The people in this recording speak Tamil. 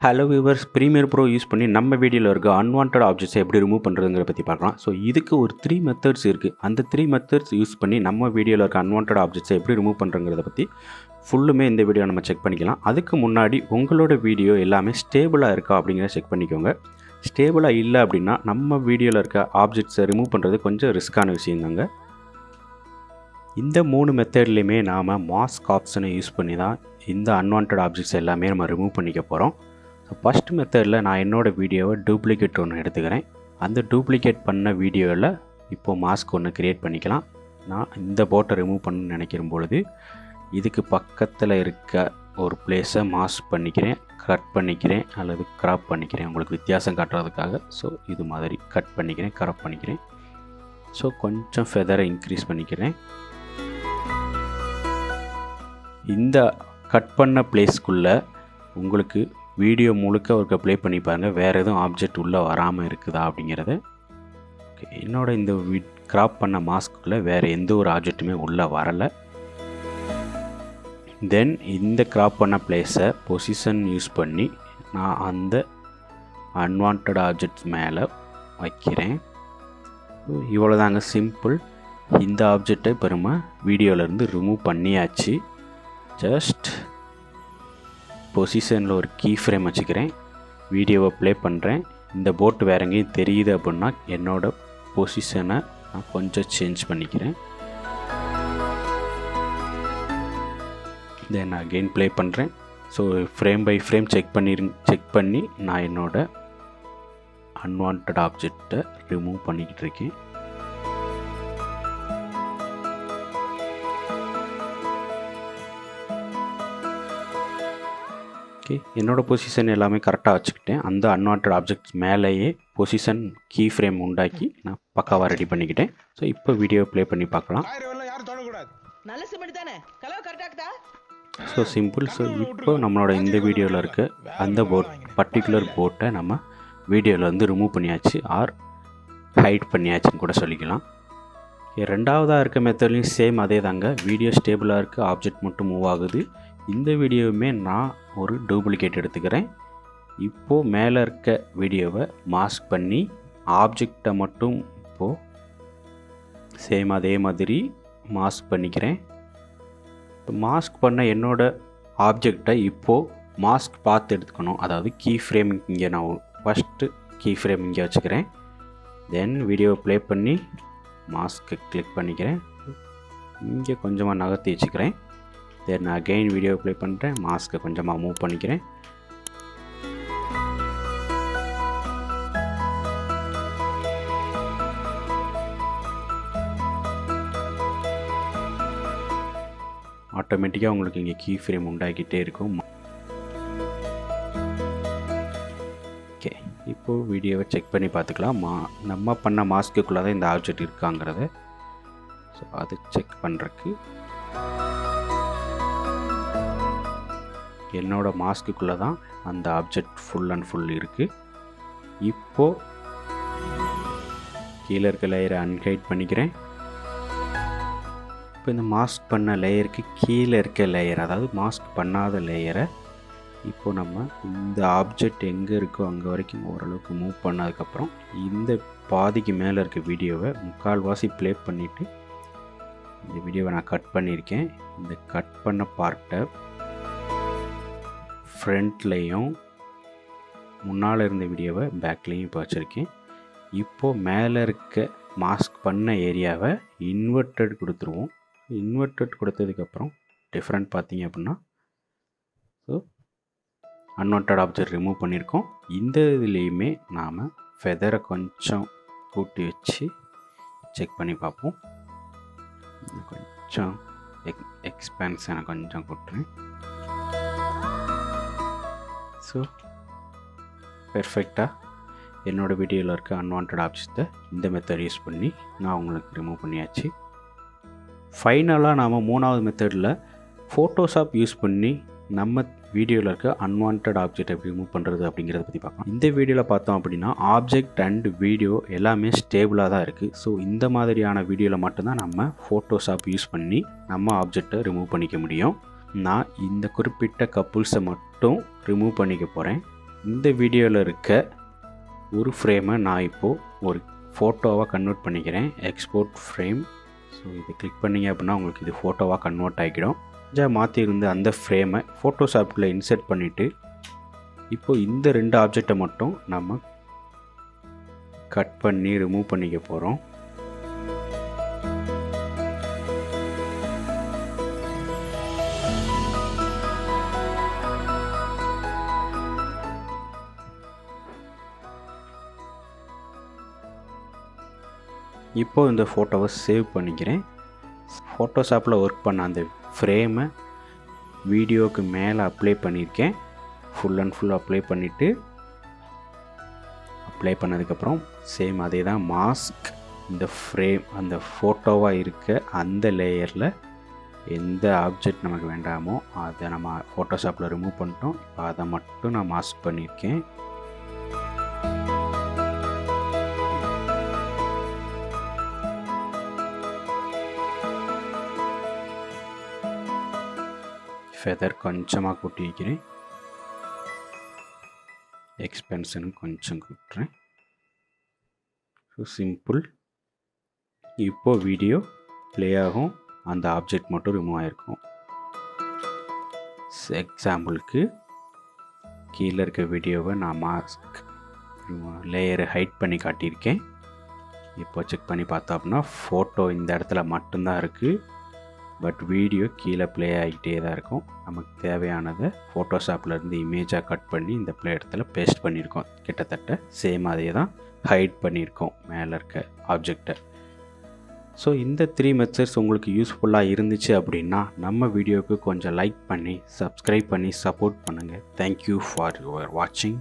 Hello viewers, Premiere Pro use பண்ணி நம்ம வீடியோவில் இருக்க அன்வான்ட் ஆப்ஜெக்ட்ஸை எப்படி ரிமூவ் பண்ணுறதுங்கிற பற்றி பார்க்கலாம். ஸோ இதுக்கு ஒரு 3 மெத்தட்ஸ் இருக்குது. அந்த 3 மெத்தட்ஸ் யூஸ் பண்ணி நம்ம வீடியோவில் இருக்க அன்வான்ட் ஆப்ஜெக்ட்ஸை எப்படி ரிமூவ் பண்ணுறங்கிறத பற்றி ஃபுல்லுமே இந்த வீடியோ நம்ம செக் பண்ணிக்கலாம். அதுக்கு முன்னாடி உங்களோட வீடியோ எல்லாமே ஸ்டேபிளாக இருக்கா அப்படிங்கிறத செக் பண்ணிக்கோங்க. ஸ்டேபிளாக இல்லை அப்படின்னா நம்ம வீடியோவில் இருக்க ஆப்ஜெக்ட்ஸை ரிமூவ் பண்ணுறது கொஞ்சம் ரிஸ்க்கான விஷயந்தாங்க. இந்த 3 மெத்தட்லேயுமே நாம் மாஸ்க் ஆப்ஷனை யூஸ் பண்ணி தான் இந்த அன்வான்ட் ஆப்ஜெக்ட்ஸ் எல்லாமே நம்ம ரிமூவ் பண்ணிக்க போகிறோம். ஸோ ஃபஸ்ட் மெத்தடில் நான் என்னோடய வீடியோவை டூப்ளிகேட் ஒன்று எடுத்துக்கிறேன். அந்த டூப்ளிகேட் பண்ண வீடியோவில் இப்போது மாஸ்க் ஒன்று க்ரியேட் பண்ணிக்கலாம். நான் இந்த போட்டை ரிமூவ் பண்ணணும்னு நினைக்கிற பொழுது இதுக்கு பக்கத்தில் இருக்க ஒரு பிளேஸை மாஸ்க் பண்ணிக்கிறேன், கட் பண்ணிக்கிறேன் அல்லது க்ராப் பண்ணிக்கிறேன் உங்களுக்கு வித்தியாசம் காட்டுறதுக்காக. ஸோ இது மாதிரி கட் பண்ணிக்கிறேன், க்ராப் பண்ணிக்கிறேன். ஸோ கொஞ்சம் ஃபெதரை இன்க்ரீஸ் பண்ணிக்கிறேன். இந்த கட் பண்ண பிளேஸ்க்குள்ளே உங்களுக்கு வீடியோ முழுக்க ஒருக்க ப்ளே பண்ணி பாருங்கள், வேறு எதுவும் ஆப்ஜெக்ட் உள்ளே வராமல் இருக்குதா அப்படிங்கிறத. ஓகே, என்னோடய இந்த க்ராப் பண்ண மாஸ்க்குள்ளே வேறு எந்த ஒரு ஆப்ஜெக்ட்டுமே உள்ளே வரலை. தென் இந்த க்ராப் பண்ண பிளேஸை பொசிஷன் யூஸ் பண்ணி நான் அந்த அன்வான்ட் ஆப்ஜெக்ட்ஸ் மேலே வைக்கிறேன். இவ்வளோ தாங்க, சிம்பிள். இந்த ஆப்ஜெக்டை இப்போ நம்ம வீடியோவிலேருந்து ரிமூவ் பண்ணியாச்சு. ஜஸ்ட் பொசிஷனில் ஒரு கீ ஃப்ரேம் வச்சுக்கிறேன், வீடியோவை ப்ளே பண்ணுறேன். இந்த போட்டு வேறு எங்கேயும் தெரியுது அப்படின்னா என்னோடய பொசிஷனை நான் கொஞ்சம் சேஞ்ச் பண்ணிக்கிறேன். தென் அகெயின் ப்ளே பண்ணுறேன். So frame by frame check பண்ணி நான் என்னோடய அன்வான்ட் ஆப்ஜெக்டை ரிமூவ் பண்ணிக்கிட்டு இருக்கேன். ஓகே, என்னோடய பொசிஷன் எல்லாமே கரெக்டாக வச்சுக்கிட்டேன். அந்த அன்வான்ட் ஆப்ஜெக்ட்ஸ் மேலேயே பொசிஷன் கீ ஃப்ரேம் உண்டாக்கி நான் பக்காவாக ரெடி பண்ணிக்கிட்டேன். ஸோ இப்போ வீடியோ ப்ளே பண்ணி பார்க்கலாம். So simple. ஸோ இப்போ நம்மளோட இந்த வீடியோவில் இருக்க அந்த பர்டிகுலர் போட்டை நம்ம வீடியோவில் வந்து ரிமூவ் பண்ணியாச்சு, ஆர் ஹைட் பண்ணியாச்சுன்னு கூட சொல்லிக்கலாம். ரெண்டாவதாக இருக்க மெத்தட்லையும் சேம் அதே தாங்க. வீடியோ ஸ்டேபிளாக இருக்க, ஆப்ஜெக்ட் மட்டும் மூவ் ஆகுது. இந்த வீடியோவுமே நான் ஒரு டூப்ளிகேட் எடுத்துக்கிறேன். இப்போது மேலே இருக்க வீடியோவை மாஸ்க் பண்ணி ஆப்ஜெக்டை மட்டும் இப்போது சேம் அதே மாதிரி மாஸ்க் பண்ணிக்கிறேன். மாஸ்க் பண்ண என்னோடய ஆப்ஜெக்டை இப்போது மாஸ்க் பார்த்து எடுத்துக்கணும். அதாவது கீ ஃப்ரேம் இங்கே நான் ஃபஸ்ட்டு கீ ஃப்ரேம் இங்கே வச்சுக்கிறேன். தென் வீடியோவை ப்ளே பண்ணி மாஸ்க்கை கிளிக் பண்ணிக்கிறேன். இங்கே கொஞ்சமாக நகர்த்தி வச்சுக்கிறேன். தென் அகெயின் வீடியோ ப்ளே பண்ணுறேன், மாஸ்க்கை கொஞ்சமாக மூவ் பண்ணிக்கிறேன். ஆட்டோமேட்டிக்காக உங்களுக்கு இங்கே கீ ஃப்ரேம் உண்டாக்கிட்டே இருக்கும். ஓகே, இப்போது வீடியோவை செக் பண்ணி பார்த்துக்கலாம். நம்ம பண்ண மாஸ்க்குள்ளே தான் இந்த ஆப்ஜெக்ட் இருக்காங்கிறத. ஸோ அது செக் பண்ணுறதுக்கு என்னோடய மாஸ்க்குள்ளே தான் அந்த ஆப்ஜெக்ட் ஃபுல் அண்ட் ஃபுல் இருக்குது. இப்போது கீழே இருக்க லேயரை அன்ஹைட் பண்ணிக்கிறேன். இப்போ இந்த மாஸ்க் பண்ண லேயருக்கு கீழே இருக்க லேயர், அதாவது மாஸ்க் பண்ணாத லேயரை இப்போது நம்ம இந்த ஆப்ஜெக்ட் எங்கே இருக்கோ அங்கே வரைக்கும் ஓரளவுக்கு மூவ் பண்ணதுக்கப்புறம் இந்த பாதிக்கு மேலே இருக்க வீடியோவை முக்கால்வாசி ப்ளே பண்ணிவிட்டு இந்த வீடியோவை நான் கட் பண்ணியிருக்கேன். இந்த கட் பண்ண பார்ட்டை ஃப்ரண்ட்லேயும் முன்னால் இருந்த வீடியோவை பேக்லேயும் இப்போ வச்சுருக்கேன். இப்போது மேலே இருக்க மாஸ்க் பண்ண ஏரியாவை இன்வெர்ட்டட் கொடுத்துருவோம். இன்வெர்ட்டட் கொடுத்ததுக்கப்புறம் டிஃப்ரெண்ட் பார்த்தீங்க அப்படின்னா ஸோ அன்வான்ட் ஆப்ஜெக்ட் ரிமூவ் பண்ணியிருக்கோம். இந்த இதுலேயுமே நாம் ஃபெதரை கொஞ்சம் கூட்டி வச்சு செக் பண்ணி பார்ப்போம். கொஞ்சம் எக்ஸ்பேன்ஷனை கொஞ்சம் கூட்டுறேன். ஸோ பெர்ஃபெக்டாக என்னோடய வீடியோவில் இருக்க அன்வான்ட் ஆப்ஜெக்ட்டை இந்த மெத்தட் யூஸ் பண்ணி நான் உங்களுக்கு ரிமூவ் பண்ணியாச்சு. ஃபைனலாக நாம் 3வது மெத்தடில் ஃபோட்டோஷாப் யூஸ் பண்ணி நம்ம வீடியோவில் இருக்க அன்வான்ட் ஆப்ஜெக்ட் எப்படி ரிமூவ் பண்ணுறது அப்படிங்கிறத பற்றி பார்க்கலாம். இந்த வீடியோவில் பார்த்தோம் அப்படின்னா ஆப்ஜெக்ட் அண்ட் வீடியோ எல்லாமே ஸ்டேபிளாக தான் இருக்குது. ஸோ இந்த மாதிரியான வீடியோவில் மட்டும்தான் நம்ம ஃபோட்டோஷாப் யூஸ் பண்ணி நம்ம ஆப்ஜெக்டை ரிமூவ் பண்ணிக்க முடியும். நான் இந்த குறிப்பிட்ட கப்புள்ஸை மட்டும் ரிமூவ் பண்ணிக்க போகிறேன். இந்த வீடியோவில் இருக்க ஒரு ஃப்ரேமை நான் இப்போது ஒரு ஃபோட்டோவாக கன்வெர்ட் பண்ணிக்கிறேன். Export frame. ஸோ இதை கிளிக் பண்ணிங்க அப்படின்னா உங்களுக்கு இது ஃபோட்டோவாக கன்வெர்ட் ஆகிடும். கொஞ்சம் மாற்றிருந்து அந்த ஃப்ரேமை ஃபோட்டோஷாப்பில் இன்சர்ட் பண்ணிவிட்டு இப்போது இந்த 2 ஆப்ஜெக்டை மட்டும் நம்ம கட் பண்ணி ரிமூவ் பண்ணிக்க போகிறோம். இப்போது இந்த ஃபோட்டோவை சேவ் பண்ணிக்கிறேன். ஃபோட்டோஷாப்பில் ஒர்க் பண்ண அந்த ஃப்ரேமை வீடியோவுக்கு மேலே அப்ளை பண்ணியிருக்கேன். ஃபுல் அண்ட் ஃபுல் அப்ளை பண்ணிவிட்டு அப்ளை பண்ணதுக்கப்புறம் சேம் அதே தான் மாஸ்க் இந்த ஃப்ரேம் அந்த ஃபோட்டோவாக இருக்க அந்த லேயரில் எந்த ஆப்ஜெக்ட் நமக்கு வேண்டாமோ அதை நம்ம ஃபோட்டோஷாப்பில் ரிமூவ் பண்ணிட்டோம். இப்போ அதை மட்டும் நான் மாஸ்க் பண்ணியிருக்கேன். ஃபெதர் கொஞ்சமாக கூட்டி வைக்கிறேன். எக்ஸ்பென்ஷன் கொஞ்சம் கூட்டுறேன். So simple. இப்போது வீடியோ ப்ளே ஆகும். அந்த ஆப்ஜெக்ட் மட்டும் ரிமூவ் ஆகிருக்கும். எக்ஸாம்பிளுக்கு கீழே இருக்க வீடியோவை நான் மாஸ்க் லேயரை ஹைட் பண்ணி காட்டியிருக்கேன். இப்போ செக் பண்ணி பார்த்தோம்னா ஃபோட்டோ இந்த இடத்துல மட்டும்தான் இருக்குது. பட் வீடியோ கீழே ப்ளே ஆகிட்டே தான் இருக்கும். நமக்கு தேவையானதை ஃபோட்டோஷாப்லேருந்து இமேஜாக கட் பண்ணி இந்த இடத்துல பேஸ்ட் பண்ணியிருக்கோம். கிட்டத்தட்ட சேம் அதே தான் ஹைட் பண்ணியிருக்கோம் மேலே இருக்க ஆப்ஜெக்டை. ஸோ இந்த 3 மெத்தட்ஸ் உங்களுக்கு யூஸ்ஃபுல்லாக இருந்துச்சு அப்படின்னா நம்ம வீடியோவுக்கு கொஞ்சம் லைக் பண்ணி சப்ஸ்கிரைப் பண்ணி சப்போர்ட் பண்ணுங்கள். தேங்க்யூ ஃபார் யுவர் வாட்சிங்.